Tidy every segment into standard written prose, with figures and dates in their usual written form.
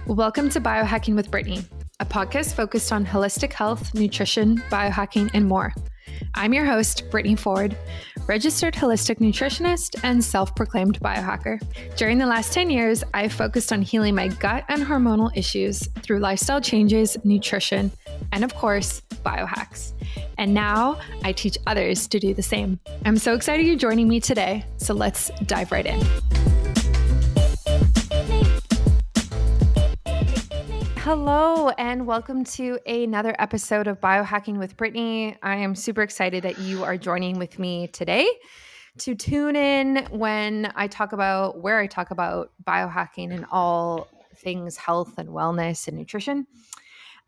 Welcome to Biohacking with Brittany, a podcast focused on holistic health, nutrition, biohacking, and more. I'm your host, Brittany Ford, registered holistic nutritionist and self-proclaimed biohacker. During the last 10 years, I've focused on healing my gut and hormonal issues through lifestyle changes, nutrition, and of course, biohacks. And now I teach others to do the same. I'm so excited you're joining me today, so let's dive right in. Hello, and welcome to another episode of Biohacking with Brittany. I am super excited that you are joining with me today to tune in when I talk about biohacking and all things health and wellness and nutrition.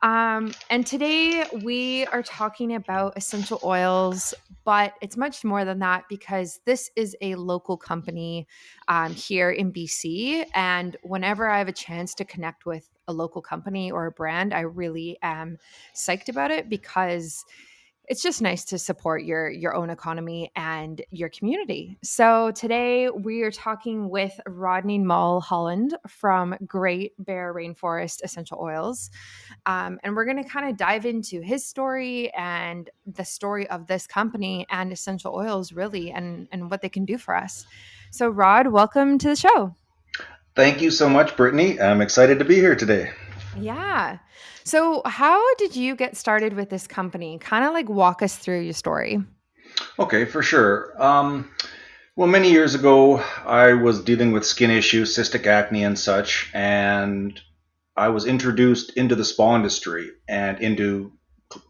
And today we are talking about essential oils, but it's much more than that because this is a local company here in BC. And whenever I have a chance to connect with a local company or a brand, I really am psyched about it because it's just nice to support your own economy and your community. So today we are talking with Rodney Mulholland from Great Bear Rainforest Essential Oils. And we're going to kind of dive into his story and the story of this company and essential oils really and what they can do for us. So Rod, welcome to the show. Thank you so much, Brittany. I'm excited to be here today. Yeah. So how did you get started with this company? Kind of like walk us through your story. Okay, for sure. Well, many years ago, I was dealing with skin issues, cystic acne, and such, and I was introduced into the spa industry and into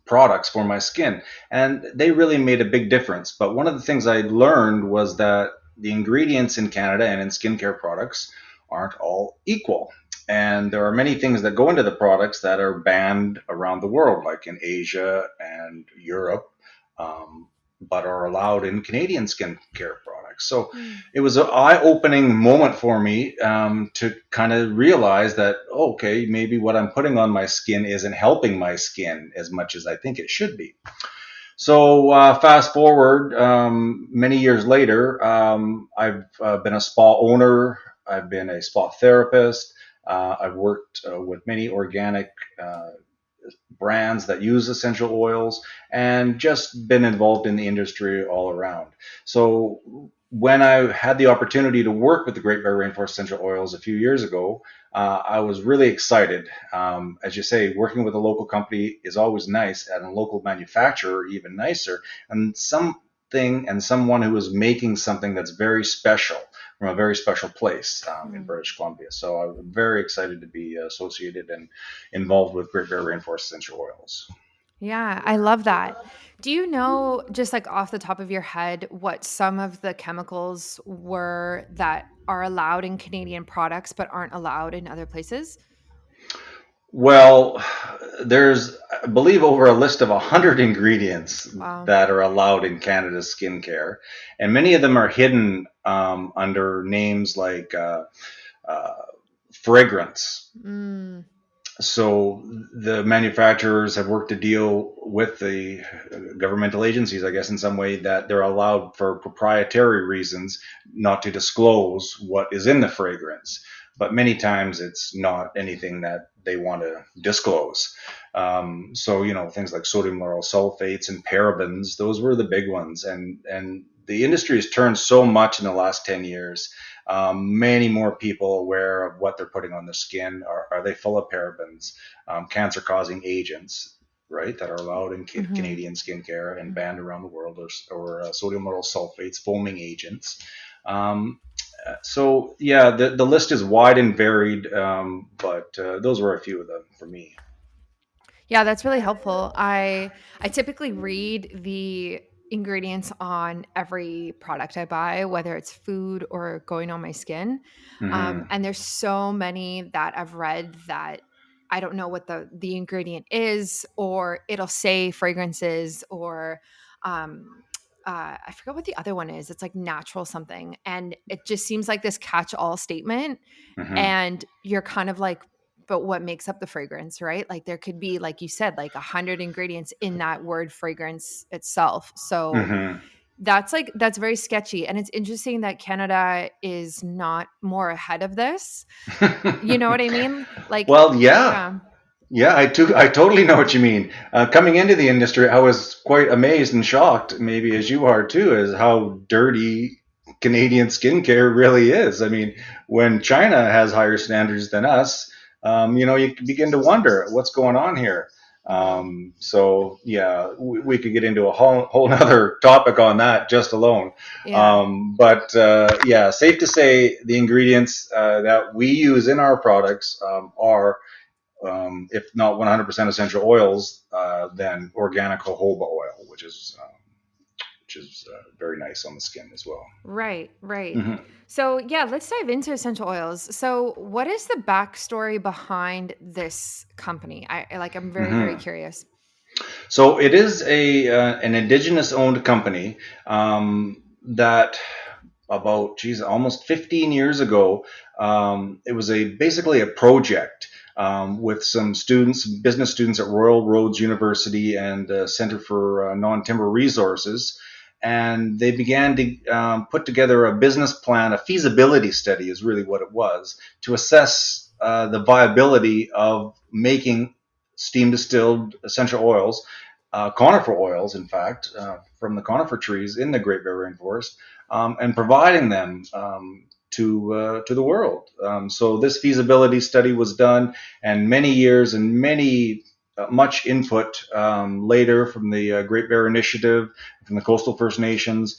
products for my skin, and they really made a big difference. But one of the things I learned was that the ingredients in Canada and in skincare products aren't all equal. And there are many things that go into the products that are banned around the world, like in Asia and Europe, but are allowed in Canadian skincare products. So it was an eye-opening moment for me to kind of realize that, okay, maybe what I'm putting on my skin isn't helping my skin as much as I think it should be. So fast forward many years later, I've been a spa owner. I've been a spa therapist. I've worked with many organic brands that use essential oils and just been involved in the industry all around. So when I had the opportunity to work with the Great Bear Rainforest Essential Oils a few years ago, I was really excited. As you say, working with a local company is always nice, and a local manufacturer even nicer, and someone who is making something that's very special from a very special place in British Columbia. So I'm very excited to be associated and involved with Great Bear Rainforest Essential Oils. Yeah, I love that. Do you know, just like off the top of your head, what some of the chemicals were that are allowed in Canadian products but aren't allowed in other places? Well, there's, I believe, over a list of 100 ingredients Wow. that are allowed in Canada's skincare, and many of them are hidden under names like uh, fragrance. Mm, So the manufacturers have worked to deal with the governmental agencies, I guess, in some way that they're allowed for proprietary reasons not to disclose what is in the fragrance. But many times it's not anything that they want to disclose. So things like sodium lauryl sulfates and parabens, those were the big ones, and the industry has turned so much in the last 10 years. Many more people aware of what they're putting on the skin. Are they full of parabens, cancer-causing agents, right, that are allowed in hmm Canadian skincare and banned around the world, or sodium lauryl sulfates, foaming agents. Um, so yeah, the list is wide and varied, but those were a few of them for me. Yeah, that's really helpful. I typically read the ingredients on every product I buy, whether it's food or going on my skin. Hmm. And there's so many that I've read that I don't know what the ingredient is, or it'll say fragrances, or I forget what the other one is. It's like natural something, and it just seems like this catch-all statement. Hmm. And you're kind of like, but what makes up the fragrance, right? Like there could be, like you said, like 100 ingredients in that word fragrance itself. So Hmm. that's very sketchy, and it's interesting that Canada is not more ahead of this. You know what I mean? Like, Well, yeah. yeah. Yeah, I totally know what you mean. Coming into the industry, I was quite amazed and shocked, maybe as you are too, as how dirty Canadian skincare really is. I mean, when China has higher standards than us, you begin to wonder what's going on here. Mhm. So yeah, we could get into a whole other topic on that just alone. Yeah. But yeah, safe to say the ingredients that we use in our products are if not 100% essential oils, then organic jojoba oil, which is very nice on the skin as well. Right, right. Hmm. So, yeah, let's dive into essential oils. So, what is the backstory behind this company? I'm very, very Hmm. curious. So it is a an indigenous owned company that about almost 15 years ago. It was a basically a project with some students, business students at Royal Roads University and Center for Non-Timber Resources, and they began to put together a business plan. A feasibility study is really what it was, to assess the viability of making steam distilled essential oils, conifer oils, in fact, from the conifer trees in the Great Bear Rainforest, and providing them to the world. So this feasibility study was done, and many years and many much input later from the Great Bear Initiative, from the Coastal First Nations,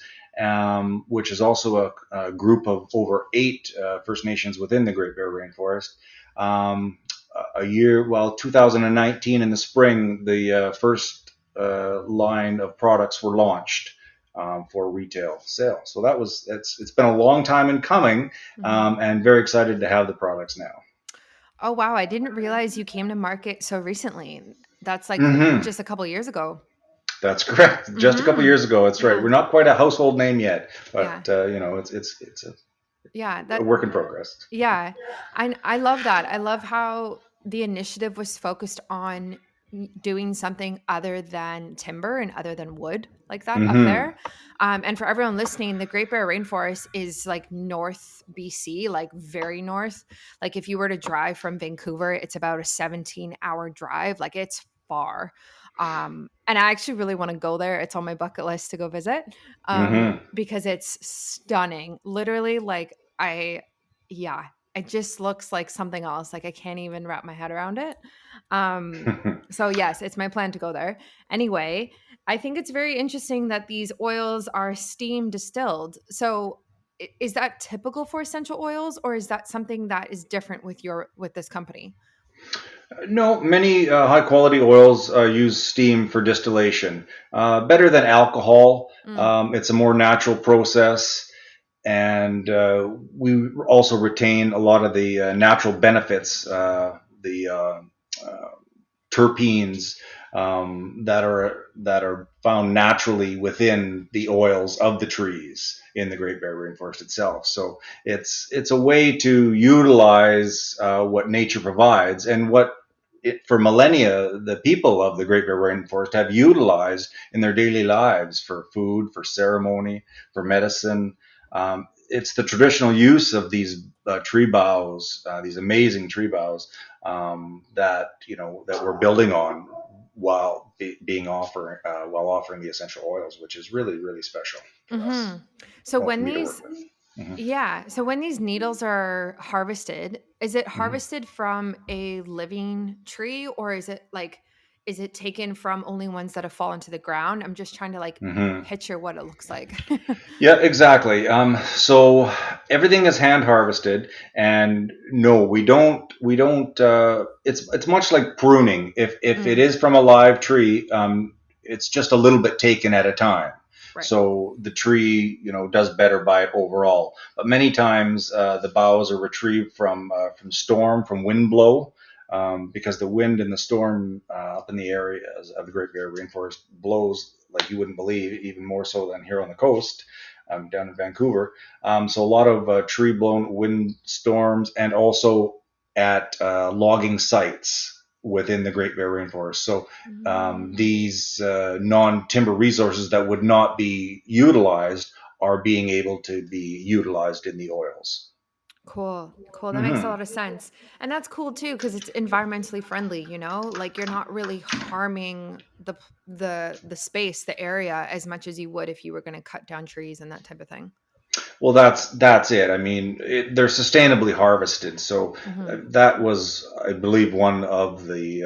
which is also a group of over 8 First Nations within the Great Bear Rainforest. Um, a year, well, 2019 in the spring, the first line of products were launched for retail sale. So it's been a long time in coming, Hmm. and very excited to have the products now. Oh, wow. I didn't realize you came to market so recently. That's like Hmm. just a couple years ago. That's correct. Just a couple Hmm. years ago. That's right. Yeah. We're not quite a household name yet, Yeah. but it's Yeah. a That, work in progress. yeah. I love that. I love how the initiative was focused on doing something other than timber and other than wood like that up Hmm. there. And for everyone listening, the Great Bear Rainforest is like North BC, like very north. Like if you were to drive from Vancouver, it's about a 17-hour drive. Like it's far. And I actually really want to go there. It's on my bucket list to go visit, Hmm. because it's stunning. Literally, like yeah, it just looks like something else. Like I can't even wrap my head around it. Um, so yes, it's my plan to go there. Anyway, I think it's very interesting that these oils are steam distilled. So is that typical for essential oils, or is that something that is different with this company? No, many high quality oils use steam for distillation. Better than alcohol. Mm, It's a more natural process, and we also retain a lot of the natural benefits, the terpenes that are found naturally within the oils of the trees in the Great Bear Rainforest itself. So it's a way to utilize what nature provides, and what for millennia the people of the Great Bear Rainforest have utilized in their daily lives for food, for ceremony, for medicine. It's the traditional use of these tree boughs, these amazing tree boughs, that we're building on while while offering the essential oils, which is really really special for us, hmm. So well, for when me to work these with. Hmm. Yeah. So when these needles are harvested, is it Hmm. harvested from a living tree, or is it taken from only ones that have fallen to the ground? I'm just trying to like Hmm. picture what it looks like. Yeah, exactly. So everything is hand harvested, and no, we don't. It's much like pruning. If it Mm, is from a live tree, it's just a little bit taken at a time. right. So the tree, does better by it overall. But many times, the boughs are retrieved from storm, from wind blow, because the wind and the storm up in the areas of the Great Bear Rainforest blows like you wouldn't believe, even more so than here on the coast, down in Vancouver. So a lot of tree blown wind storms, and also at logging sites within the Great Bear Rainforest. So Mm. these non-timber resources that would not be utilized are being able to be utilized in the oils. Cool. Cool. That makes a Hmm. lot of sense. And that's cool too because it's environmentally friendly, you know? Like you're not really harming the space, the area as much as you would if you were going to cut down trees and that type of thing. Well, that's it. I mean, they're sustainably harvested, so Mhm. that was, I believe, one of the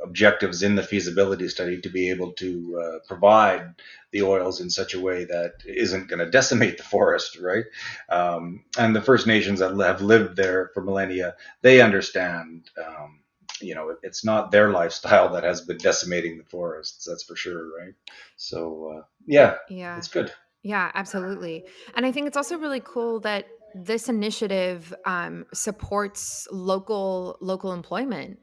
objectives in the feasibility study, to be able to provide the oils in such a way that isn't going to decimate the forest, right? And the First Nations that have lived there for millennia, they understand. It's not their lifestyle that has been decimating the forests. That's for sure, right? So, yeah, Yeah. it's good. Yeah, absolutely. And I think it's also really cool that this initiative supports local employment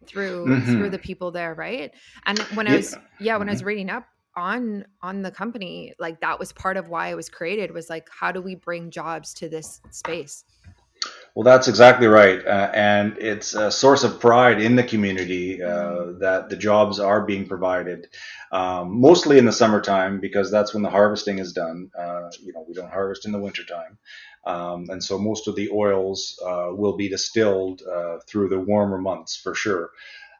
through Hmm. the people there, right? And when I Yeah. was yeah, when I was Mhm. reading up on the company, like that was part of why it was created was like how do we bring jobs to this space? Well, that's exactly right. And it's a source of pride in the community Mm, that the jobs are being provided, mostly in the summertime because that's when the harvesting is done. We don't harvest in the wintertime. And so most of the oils will be distilled through the warmer months for sure.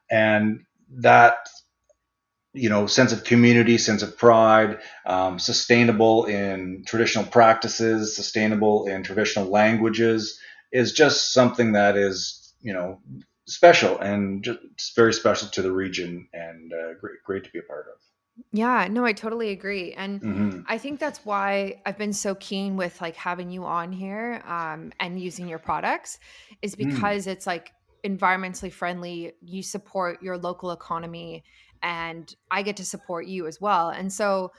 And that sense of community, sense of pride, sustainable in traditional practices, sustainable in traditional languages, is just something that is special and just very special to the region, and great to be a part of. yeah, no, I totally agree. And Hmm. I think that's why I've been so keen with like having you on here and using your products is Mm. because it's like environmentally friendly. You support your local economy and I get to support you as well. And so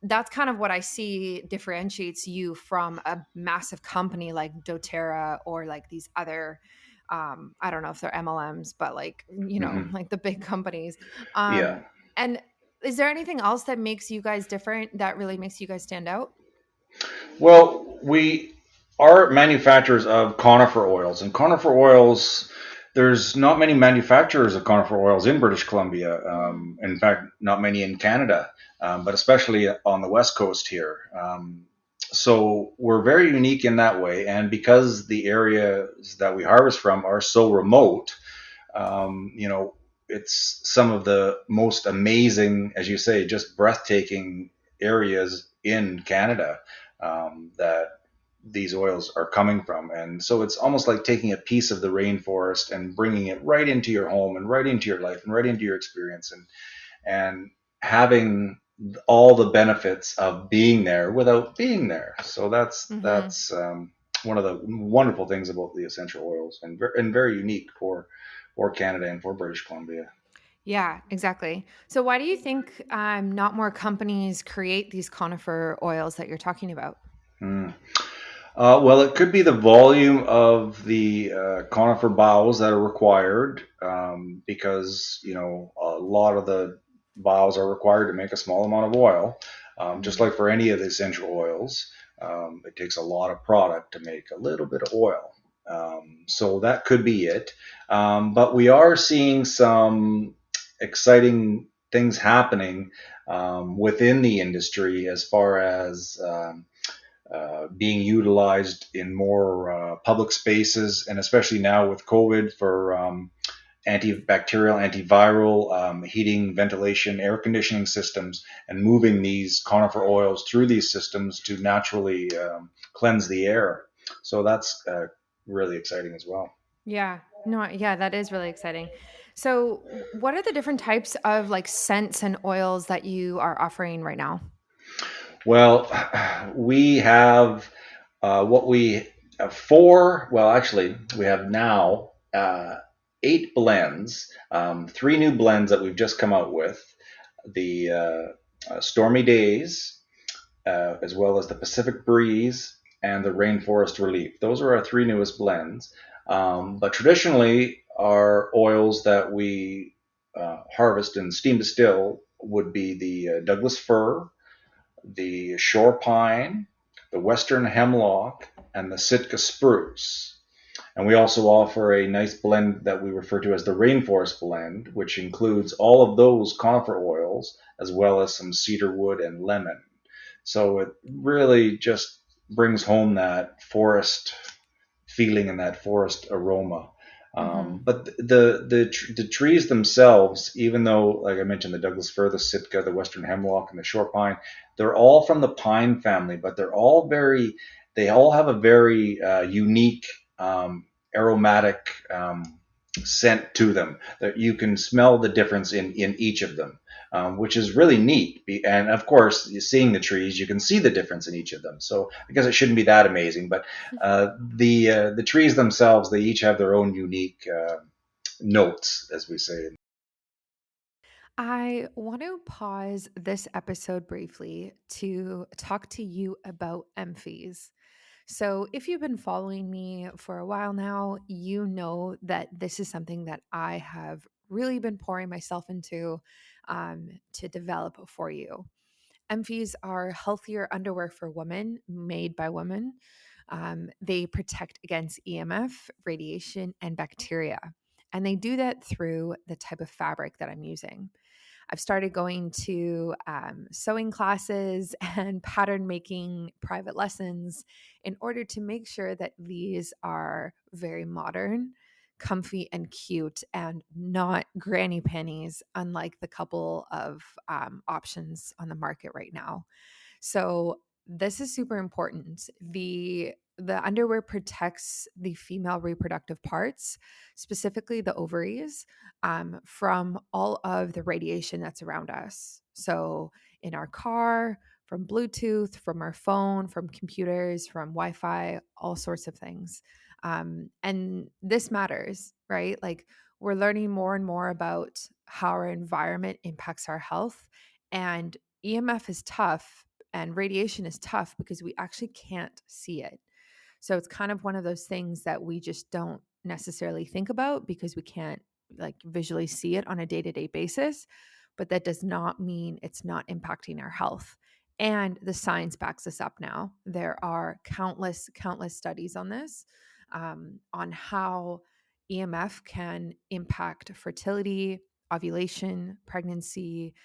that's kind of what I see differentiates you from a massive company like doTERRA or like these other I don't know if they're MLMs, but like, Hmm. like the big companies. Yeah. And is there anything else that makes you guys different that really makes you guys stand out? Well, we are manufacturers of conifer oils, and conifer oils. There's not many manufacturers of conifer oils in British Columbia. Mm, In fact, not many in Canada, but especially on the west coast here. So we're very unique in that way, and because the areas that we harvest from are so remote, um, you know, it's some of the most amazing, as you say, just breathtaking areas in Canada that these oils are coming from. And so it's almost like taking a piece of the rainforest and bringing it right into your home and right into your life and right into your experience, and having all the benefits of being there without being there. So that's mm-hmm. that's one of the wonderful things about the essential oils, and very unique for Canada and for British Columbia. Yeah, exactly. So why do you think not more companies create these conifer oils that you're talking about? Hmm. Well, it could be the volume of the conifer boughs that are required, because a lot of the boughs are required to make a small amount of oil. Just Mm, like for any of the essential oils, it takes a lot of product to make a little bit of oil. So that could be it. But we are seeing some exciting things happening within the industry as far as being utilized in more public spaces, and especially now with COVID for antibacterial, antiviral, heating, ventilation, air conditioning systems, and moving these conifer oils through these systems to naturally cleanse the air. So that's really exciting as well. yeah. No, yeah, that is really exciting. So what are the different types of like scents and oils that you are offering right now? Well, we have what we have four, well, actually, we have now 8 blends, 3 new blends that we've just come out with: the Stormy Days, as well as the Pacific Breeze and the Rainforest Relief. Those are our 3 newest blends. But traditionally, our oils that we harvest and steam distill would be the Douglas fir, the shore pine, the western hemlock, and the Sitka spruce. And we also offer a nice blend that we refer to as the Rainforest Blend, which includes all of those conifer oils as well as some cedar wood and lemon. So it really just brings home that forest feeling and that forest aroma. Hmm. But the trees themselves, even though, like I mentioned, the Douglas fir, the Sitka, the Western hemlock, and the short pine, they're all from the pine family, but they all have a very unique aromatic scent to them. That you can smell the difference in each of them, which is really neat. And of course, seeing the trees, you can see the difference in each of them. So I guess it shouldn't be that amazing, but the trees themselves, they each have their own unique notes, as we say. I want to pause this episode briefly to talk to you about emphies. So, if you've been following me for a while now, you know that this is something that I have really been pouring myself into to develop for you. Emphies are healthier underwear for women made by women. They protect against EMF, radiation, and bacteria. And they do that through the type of fabric that I'm using. I've started going to sewing classes and pattern making private lessons in order to make sure that these are very modern, comfy, and cute, and not granny panties, unlike the couple of options on the market right now. So this is super important. The underwear protects the female reproductive parts, specifically the ovaries, from all of the radiation that's around us. So in our car, from Bluetooth, from our phone, from computers, from Wi-Fi, all sorts of things. And this matters, right? Like we're learning more and more about how our environment impacts our health. And EMF is tough and radiation is tough because we actually can't see it. So it's kind of one of those things that we just don't necessarily think about because we can't like visually see it on a day-to-day basis, but that does not mean it's not impacting our health. And the science backs this up now. There are countless studies on this, on how EMF can impact fertility, ovulation, pregnancy,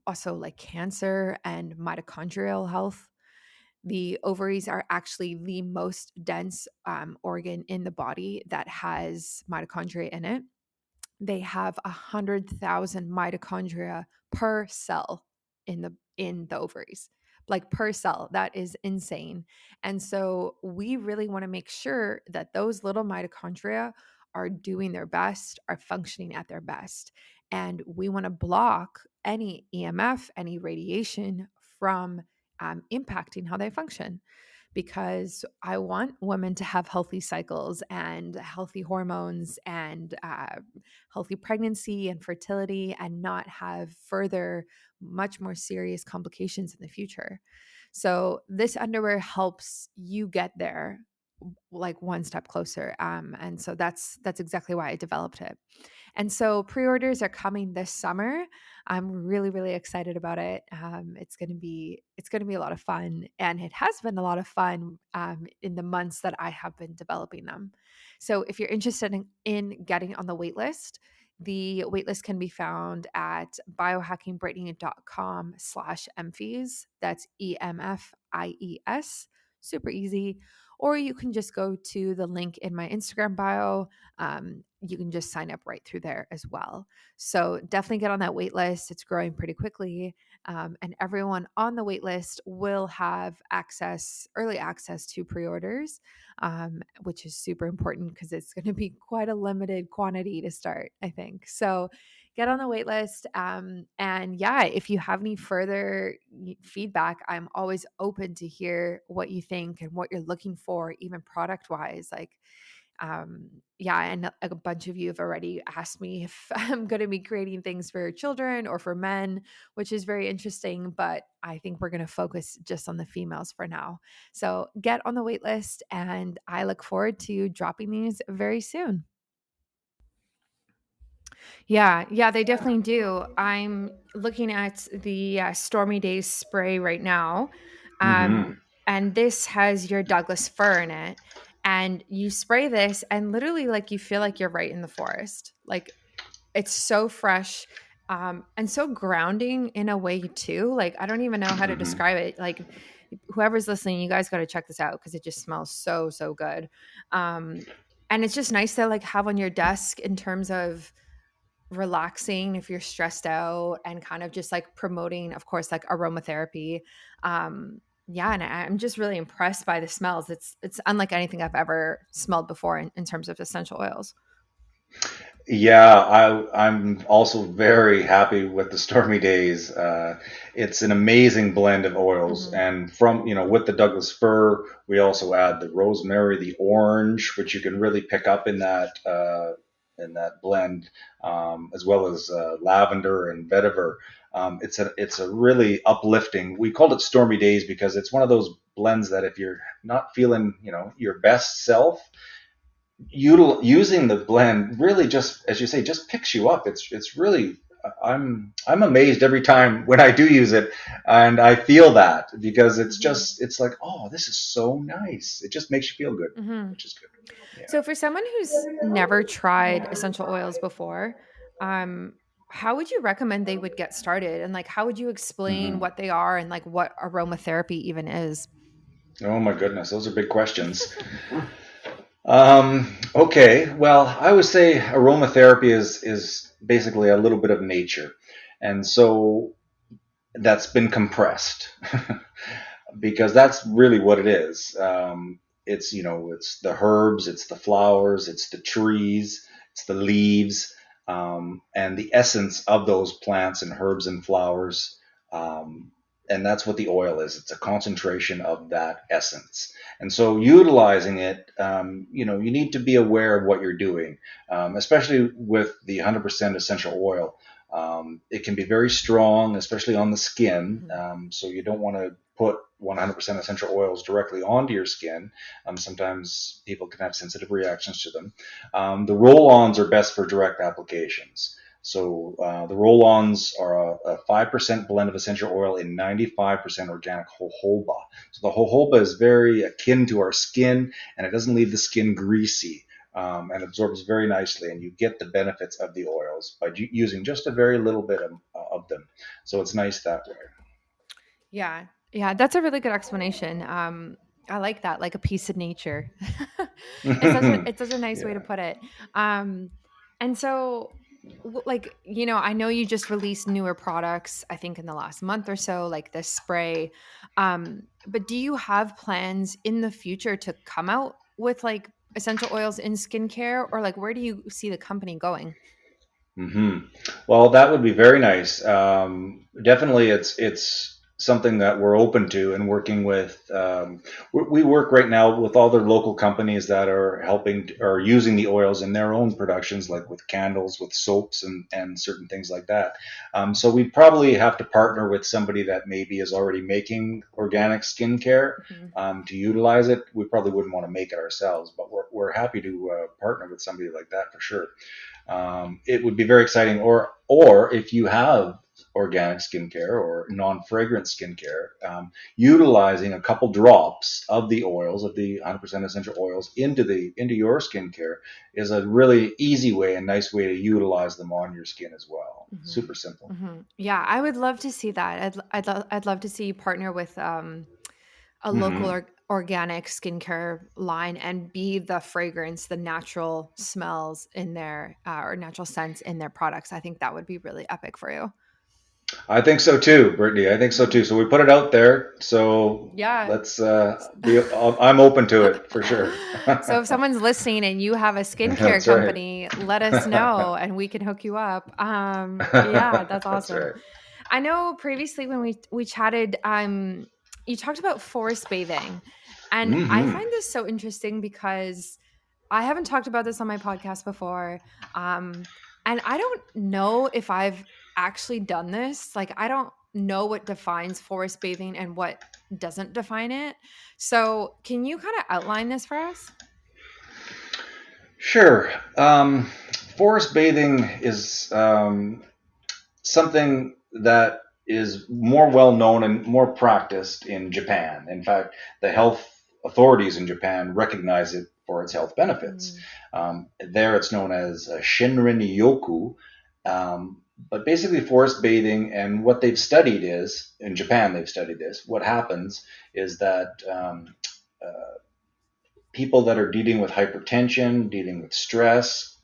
also like cancer and mitochondrial health. The ovaries are actually the most dense organ in the body that has mitochondria in it. They have 100,000 mitochondria per cell in the ovaries, like per cell. That is insane. And so we really want to make sure that those little mitochondria are doing their best, are functioning at their best. And we want to block any EMF, any radiation from impacting how they function, because I want women to have healthy cycles and healthy hormones and healthy pregnancy and fertility and not have further, much more serious complications in the future. So, this underwear helps you get there like one step closer. And so that's exactly why I developed it. And so pre-orders are coming this summer. I'm really excited about it. It's gonna be a lot of fun, and it has been a lot of fun in the months that I have been developing them. So if you're interested in getting on the wait list, the waitlist can be found at biohackingbrittany.com/emphies. That's EMFIES. Super easy. Or you can just go to the link in my Instagram bio. You can just sign up right through there as well. So definitely get on that wait list. It's growing pretty quickly. And everyone on the wait list will have early access to pre orders, which is super important because it's going to be quite a limited quantity to start, I think. So get on the wait list. And yeah, if you have any further feedback, I'm always open to hear what you think and what you're looking for, even product wise. Like, yeah, and a bunch of you have already asked me if I'm going to be creating things for children or for men, which is very interesting. But I think we're going to focus just on the females for now. So get on the wait list, and I look forward to dropping these very soon. Yeah, they definitely do. I'm looking at the Stormy Days spray right now. Mm-hmm. And this has your Douglas fir in it. and you spray this and literally like you feel like you're right in the forest. Like it's so fresh, and so grounding in a way too. Like I don't even know how to Hmm. describe it. Like whoever's listening, you guys got to check this out because it just smells so so good. Um, and it's just nice to like have on your desk in terms of relaxing if you're stressed out and kind of just like promoting, of course, like aromatherapy. Yeah, and I'm just really impressed by the smells. It's unlike anything I've ever smelled before in terms of essential oils. Yeah, I'm also very happy with the Stormy Days. It's an amazing blend of oils, Hmm. and from with the Douglas fir, we also add the rosemary, the orange, which you can really pick up in that blend, as well as lavender and vetiver. It's a really uplifting. We called it Stormy Days because it's one of those blends that if you're not feeling your best self, using the blend really, just as you say, just picks you up. It's really, I'm amazed every time when I do use it, and I feel that because Hmm. it's like, oh, this is so nice. It just makes you feel good, Hmm. which is good. So for someone who's never tried essential oils before, um, how would you recommend they would get started? And like, how would you Yeah. explain Hmm. what they are and like what aromatherapy even is? Oh my goodness, those are big questions. Okay, well, I would say aromatherapy is basically a little bit of nature, and so that's been compressed. Because that's really what it is. It's the herbs, it's the flowers, it's the trees, it's the leaves, and the essence of those plants and herbs and flowers. Um, and that's what the oil is. It's a concentration of that essence. And so, utilizing it, you need to be aware of what you're doing, especially with the 100% essential oil. It can be very strong, especially on the skin. Mhm. So you don't want to put 100% essential oils directly onto your skin. Sometimes people can have sensitive reactions to them. The roll-ons are best for direct applications. So the roll-ons are a 5% blend of essential oil in 95% organic jojoba. So the jojoba is very akin to our skin, and it doesn't leave the skin greasy. And absorbs very nicely, and you get the benefits of the oils by using just a very little bit of them. So it's nice that way. Yeah. Yeah, that's a really good explanation. I like that, like a piece of nature. It's such a nice way to Yeah. put it. Um, and so like, I know you just released newer products, I think in the last month or so, like this spray. But do you have plans in the future to come out with like essential oils in skincare, or like where do you see the company going? Hmm. Well, that would be very nice. Definitely, it's something that we're open to and working with. We work right now with all the local companies that are helping or using the oils in their own productions, like with candles, with soaps, and certain things like that. So we probably have to partner with somebody that maybe is already making organic skincare Mhm. to utilize it. We probably wouldn't want to make it ourselves, but we're happy to partner with somebody like that for sure. It would be very exciting. Or if you have organic skincare or non-fragrant skincare, utilizing a couple drops of the oils of the 100% essential oils into your skincare is a really easy way and nice way to utilize them on your skin as well. Mhm. Super simple. Mhm. Yeah, I would love to see that. I'd love to see you partner with a local Hmm. organic skincare line and be the fragrance, the natural smells in their or natural scents in their products. I think that would be really epic for you. I think so too, Brittany. I think so too. Mhm. So we put it out there. So Yeah. let's be. I'm open to it for sure. So if someone's listening and you have a skincare That's right. company, let us know and we can hook you up. Yeah, that's That's awesome. right. I know previously when we chatted, you talked about forest bathing, and I Hmm. find this so interesting because I haven't talked about this on my podcast before, um, and I don't know if I've actually done this. Like, I don't know what defines forest bathing and what doesn't define it. So, can you kind of outline this for us? Sure. Forest bathing is something that is more well known and more practiced in Japan. In fact, the health authorities in Japan recognize it for its health benefits. Mm. There, it's known as Shinrin Yoku. But basically, forest bathing, and what they've studied is in Japan, they've studied this. What happens is that people that are dealing with hypertension, dealing with stress,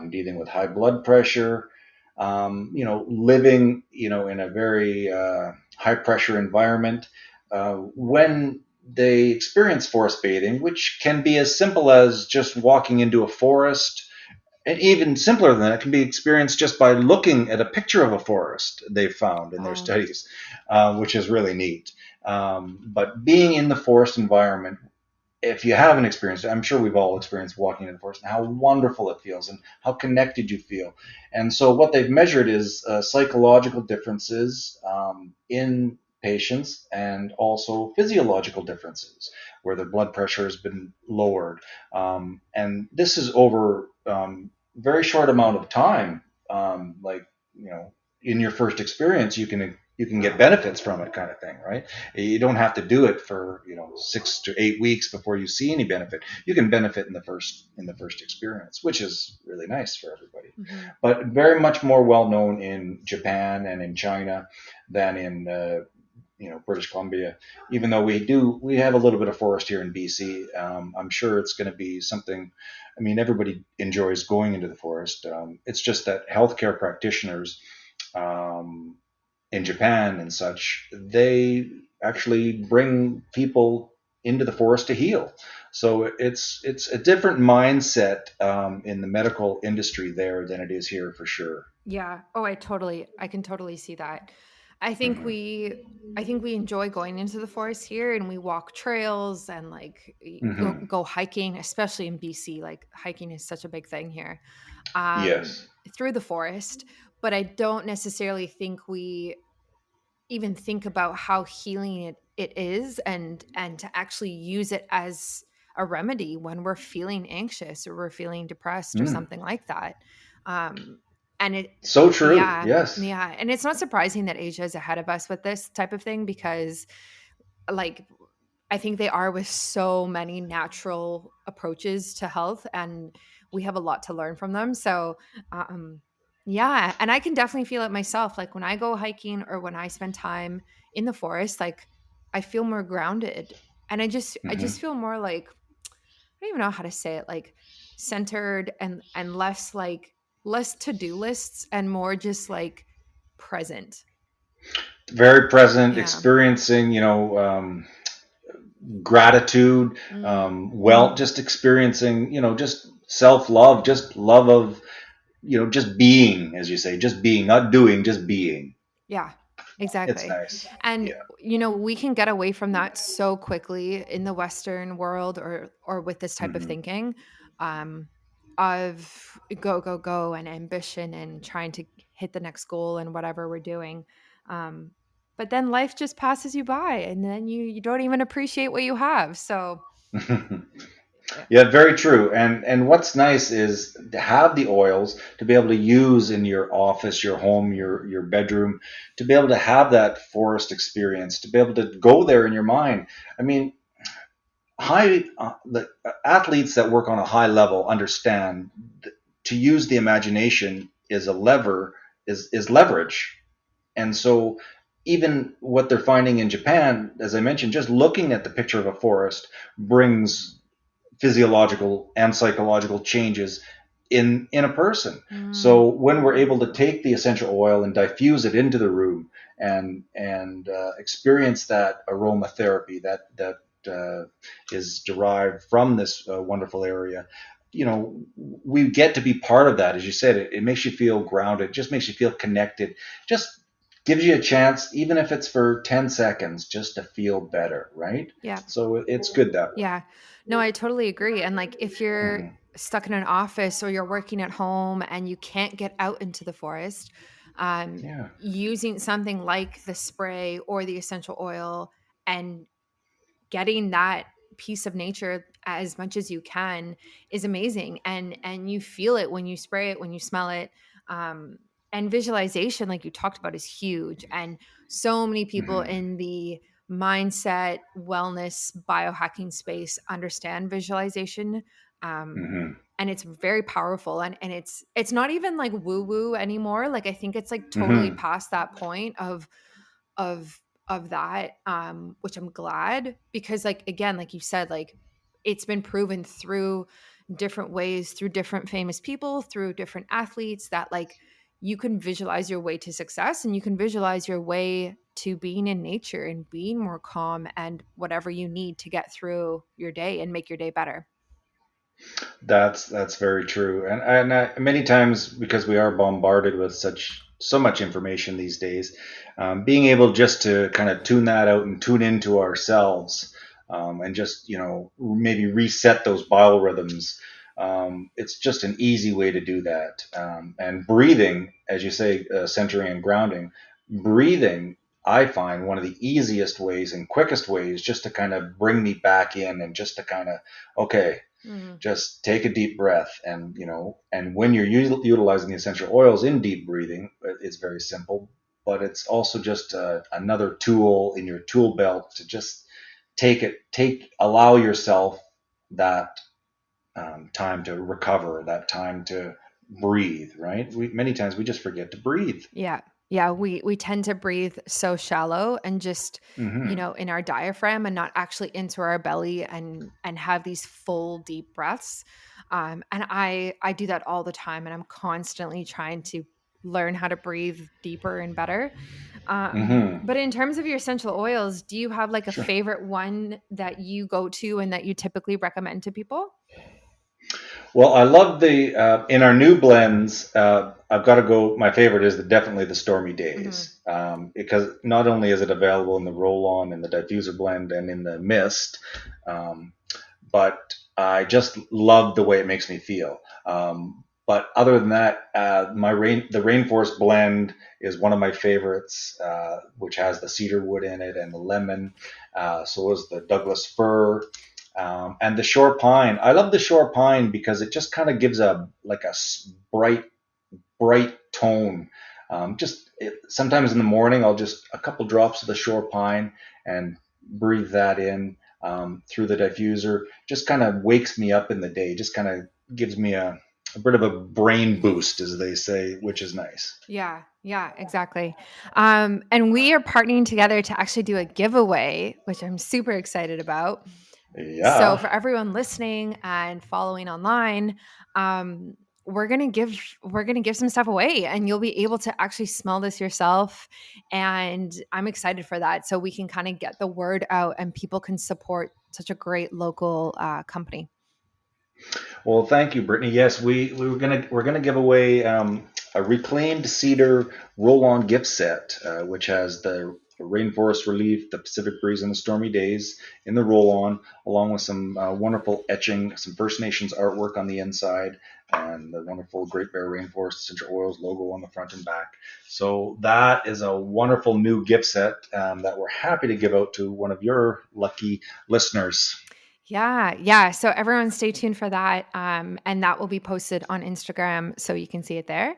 dealing with high blood pressure, living, in a very high pressure environment, when they experience forest bathing, which can be as simple as just walking into a forest, and even simpler than that, can be experienced just by looking at a picture of a forest they've found in their Oh, studies, which is really neat. But being in the forest environment, if you haven't experienced it, I'm sure we've all experienced walking in the forest and how wonderful it feels and how connected you feel. And so, what they've measured is psychological differences in patients and also physiological differences where their blood pressure has been lowered. And this is over very short amount of time. Like, you know, in your first experience, you can get benefits from it, kind of thing, right? You don't have to do it for 6 to 8 weeks before you see any benefit. You can benefit in the first experience, which is really nice for everybody. mm-hmm. But very much more well known in Japan and in China than in British Columbia. Even though we have a little bit of forest here in BC, I'm sure it's going to be something. I mean, everybody enjoys going into the forest. It's just that healthcare practitioners. Um, in Japan and such, they actually bring people into the forest to heal. So it's a different mindset in the medical industry there than it is here for sure. Yeah. Oh, I can totally see that. I think Hmm. we, I think we enjoy going into the forest here, and we walk trails and like Hmm. go hiking, especially in BC. Like hiking is such a big thing here, um, Yes. through the forest. But I don't necessarily think we even think about how healing it is, and to actually use it as a remedy when we're feeling anxious or we're feeling depressed or Mm. something like that. um and it So true. Yeah, Yes. yeah, and it's not surprising that Asia is ahead of us with this type of thing, because like I think they are with so many natural approaches to health, and we have a lot to learn from them. So, um, yeah, and I can definitely feel it myself. Like when I go hiking or when I spend time in the forest, like I feel more grounded, and I Hmm. just feel more like, I don't even know how to say it, like centered, and less like less to-do lists and more just like present. Very present, Yeah. experiencing, gratitude, Mm, just experiencing, just self love, just love of, just being, as you say, just being, not doing, just being. yeah, It's exactly. nice. And Yeah. we can get away from that so quickly in the Western world, or with this type of Hmm. thinking, um, of go, go, go and ambition and trying to hit the next goal and whatever we're doing. Um, but then life just passes you by, and then you don't even appreciate what you have. So yeah. Yeah, very true. And what's nice is to have the oils to be able to use in your office, your home, your bedroom, to be able to have that forest experience, to be able to go there in your mind. I mean, the athletes that work on a high level understand to use the imagination is a lever, is leverage. And so even what they're finding in Japan, as I mentioned, just looking at the picture of a forest brings physiological and psychological changes in a person. Mm, So when we're able to take the essential oil and diffuse it into the room and experience that aromatherapy that is derived from this wonderful area, we get to be part of that. As you said, it makes you feel grounded, just makes you feel connected, just gives you a chance, even if it's for 10 seconds, just to feel better, right? yeah. So it's good that way. Yeah. No, I totally agree. And like if you're Mhm. stuck in an office or you're working at home and you can't get out into the forest, Yeah. using something like the spray or the essential oil and getting that piece of nature as much as you can is amazing. And you feel it when you spray it, when you smell it. And visualization, like you talked about, is huge. And so many people Hmm. in the mindset, wellness, biohacking space understand visualization. Hmm. And it's very powerful, and it's not even like woo woo anymore. Like I think it's like totally Hmm. past that point of that, which I'm glad, because like again, like you said, like it's been proven through different ways, through different famous people, through different athletes, that like you can visualize your way to success, and you can visualize your way to being in nature and being more calm and whatever you need to get through your day and make your day better. That's very true, and many times, because we are bombarded with so much information these days, being able just to kind of tune that out and tune into ourselves, and just maybe reset those biorhythms. It's just an easy way to do that, and breathing, as you say, centering and grounding. Breathing, I find one of the easiest ways and quickest ways just to kind of bring me back in, and just to kind of, okay, Mhm. just take a deep breath. And and when you're utilizing the essential oils in deep breathing, it's very simple, but it's also just another tool in your tool belt to just allow yourself that time to recover, that time to breathe, right? Many times we just forget to breathe. Yeah. Yeah, we tend to breathe so shallow and just, Hmm. in our diaphragm, and not actually into our belly and have these full deep breaths. And I do that all the time, and I'm constantly trying to learn how to breathe deeper and better. Hmm. But in terms of your essential oils, do you have like a Sure. favorite one that you go to and that you typically recommend to people? Well, I love the in our new blends. I've got to go. My favorite is definitely the Stormy Hmm. Days, because not only is it available in the roll-on, in the diffuser blend, and in the mist, um, but I just love the way it makes me feel. But other than that, the Rainforest blend is one of my favorites, which has the cedar wood in it and the lemon. So is the Douglas fir, and the shore pine. I love the shore pine because it just kind of gives a like a bright tone. Sometimes in the morning, I'll just a couple drops of the shore pine and breathe that in, through the diffuser. Just kind of wakes me up in the day. Just kind of gives me a bit of a brain boost, as they say, which is nice. Yeah, yeah, exactly. And we are partnering together to actually do a giveaway, which I'm super excited about. So Yeah. for everyone listening and following online, um, we're gonna give some stuff away, and you'll be able to actually smell this yourself. And I'm excited for that, so we can kind of get the word out, and people can support such a great local company. Well, thank you, Brittany. Yes, we're gonna give away a reclaimed cedar roll-on gift set, which has the Rainforest Relief, the Pacific Breeze, and the Stormy Days in the roll-on, along with some wonderful etching, some First Nations artwork on the inside, and the wonderful Great Bear Rainforest Essential Oils logo on the front and back. So that is a wonderful new gift set, that we're happy to give out to one of your lucky listeners. Yeah, yeah. So everyone stay tuned for that. And that will be posted on Instagram so you can see it there.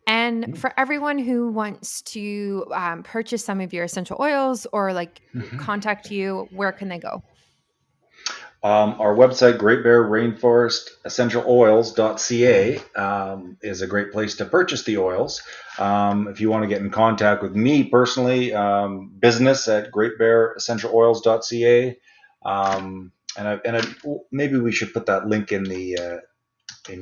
And for everyone who wants to purchase some of your essential oils or like Mhm. contact you, where can they go? Our website, Great Bear Rainforest Essential Oils.ca, is a great place to purchase the oils. If you want to get in contact with me personally, business at Great Bear Essential Oils.ca. Maybe we should put that link in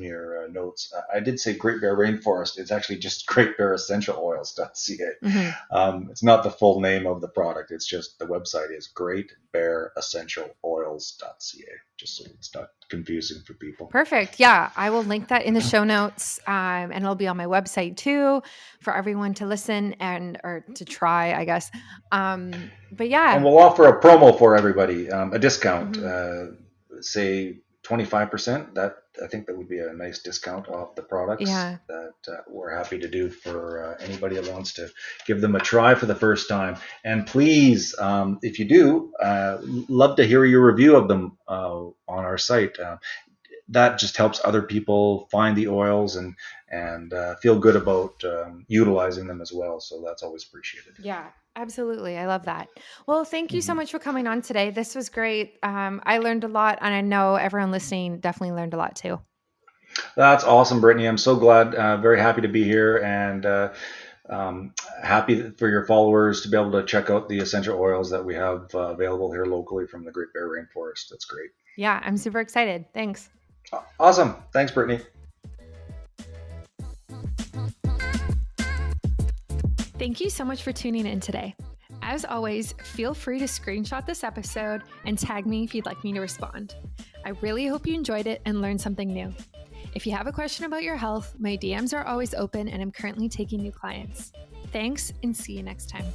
your notes. I did say Great Bear Rainforest. It's actually just Great Bear Essential Oils.ca. Hmm. It's not the full name of the product. It's just the website is Great Bear Essential Oils.ca, just so it's not confusing for people. Perfect. Yeah, I will link that in the show notes, and it'll be on my website too for everyone to listen and or to try, I guess. But And yeah, we'll offer a promo for everybody, a discount, mhm. say 25%. That, I think that would be a nice discount off the products Yeah. that we're happy to do for anybody that wants to give them a try for the first time. And please, if you do, love to hear your review of them on our site. that just helps other people find the oils and feel good about utilizing them as well. So that's always appreciated. Yeah, absolutely. I love that. Well, thank you so Mhm. much for coming on today. This was great. I learned a lot, and I know everyone listening definitely learned a lot too. That's awesome, Brittany. I'm so glad, very happy to be here, and um, happy for your followers to be able to check out the essential oils that we have available here locally from the Great Bear Rainforest. That's great. Yeah, I'm super excited. Thanks. Awesome. Thanks, Brittany. Thank you so much for tuning in today. As always, feel free to screenshot this episode and tag me if you'd like me to respond. I really hope you enjoyed it and learned something new. If you have a question about your health, my DMs are always open and I'm currently taking new clients. Thanks and see you next time.